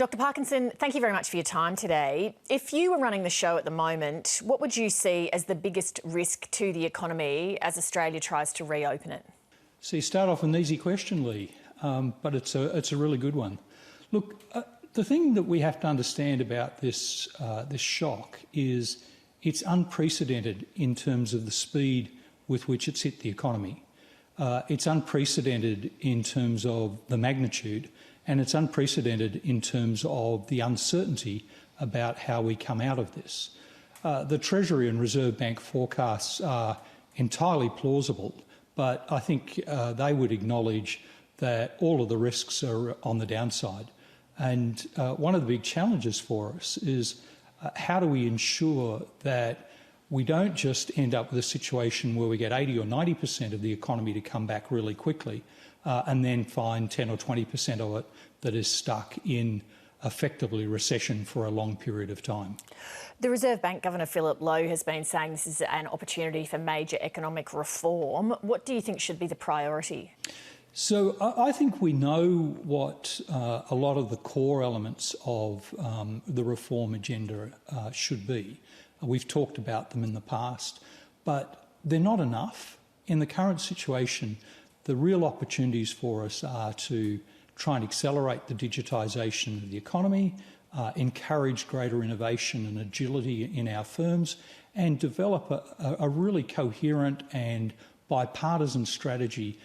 Dr. Parkinson, thank you very much for your time today. If you were running the show at the moment, what would you see as the biggest risk to the economy as Australia tries to reopen it? So you start off with an easy question, Lee, but it's a really good one. Look, the thing that we have to understand about this shock is it's unprecedented in terms of the speed with which it's hit the economy. It's unprecedented in terms of the magnitude, and it's unprecedented in terms of the uncertainty about how we come out of this. The Treasury and Reserve Bank forecasts are entirely plausible, but I think they would acknowledge that all of the risks are on the downside. And one of the big challenges for us is how do we ensure that we don't just end up with a situation where we get 80 or 90% of the economy to come back really quickly and then find 10 or 20% of it that is stuck in effectively recession for a long period of time. The Reserve Bank Governor Philip Lowe has been saying this is an opportunity for major economic reform. What do you think should be the priority? So I think we know what a lot of the core elements of the reform agenda should be. We've talked about them in the past, but they're not enough. In the current situation, the real opportunities for us are to try and accelerate the digitisation of the economy, encourage greater innovation and agility in our firms, and develop a really coherent and bipartisan strategy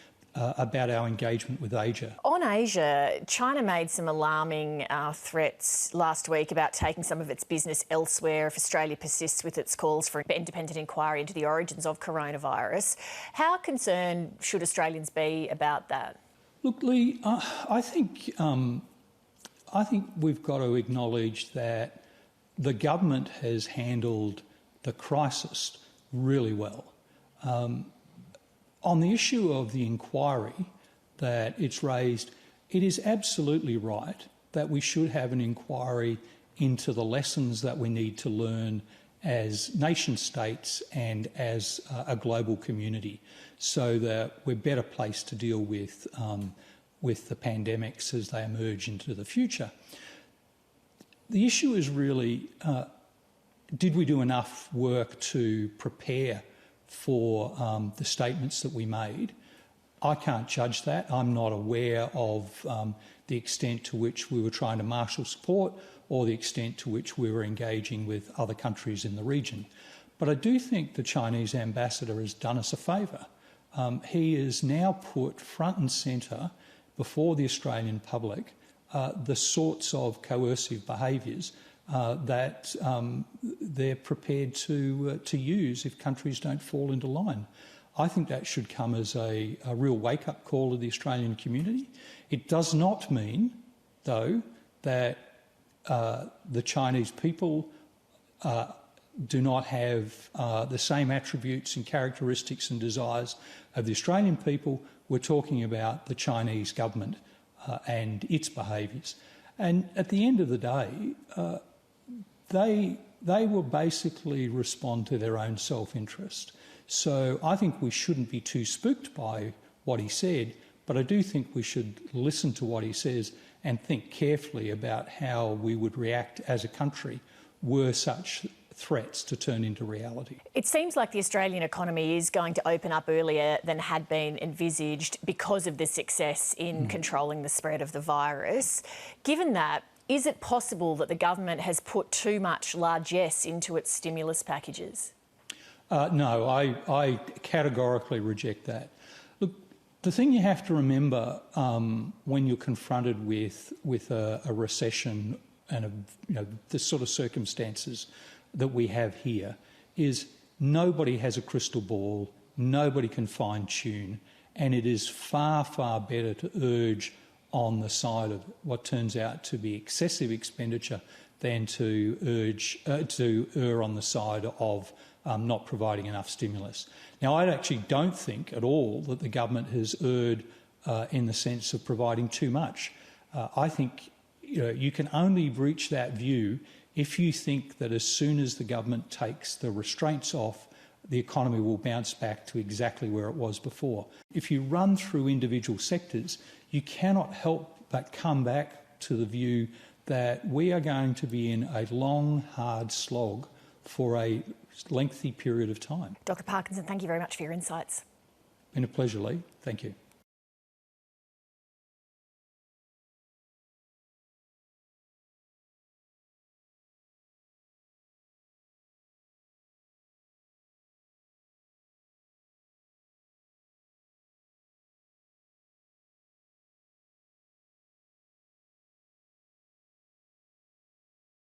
about our engagement with Asia. On Asia, China made some alarming threats last week about taking some of its business elsewhere if Australia persists with its calls for an independent inquiry into the origins of coronavirus. How concerned should Australians be about that? Look, Lee, I think we've got to acknowledge that the government has handled the crisis really well. On the issue of the inquiry that it's raised, it is absolutely right that we should have an inquiry into the lessons that we need to learn as nation states and as a global community so that we're better placed to deal with the pandemics as they emerge into the future. The issue is really, did we do enough work to prepare for the statements that we made? I can't judge that. I'm not aware of the extent to which we were trying to marshal support or the extent to which we were engaging with other countries in the region. But I do think the Chinese ambassador has done us a favour. He has now put front and centre before the Australian public the sorts of coercive behaviours that they're prepared to use if countries don't fall into line. I think that should come as a real wake-up call to the Australian community. It does not mean, though, that the Chinese people do not have the same attributes and characteristics and desires of the Australian people. We're talking about the Chinese government and its behaviours. And at the end of the day, they will basically respond to their own self-interest. So I think we shouldn't be too spooked by what he said, but I do think we should listen to what he says and think carefully about how we would react as a country were such threats to turn into reality. It seems like the Australian economy is going to open up earlier than had been envisaged because of the success in controlling the spread of the virus. Given that, is it possible that the government has put too much largesse into its stimulus packages? No, I categorically reject that. Look, the thing you have to remember when you're confronted with a recession and the sort of circumstances that we have here is nobody has a crystal ball, nobody can fine-tune, and it is far, far better to urge on the side of what turns out to be excessive expenditure than to err on the side of not providing enough stimulus. Now, I actually don't think at all that the government has erred in the sense of providing too much. I think you can only reach that view if you think that as soon as the government takes the restraints off, the economy will bounce back to exactly where it was before. If you run through individual sectors, you cannot help but come back to the view that we are going to be in a long, hard slog for a lengthy period of time. Dr. Parkinson, thank you very much for your insights. Been a pleasure, Lee. Thank you.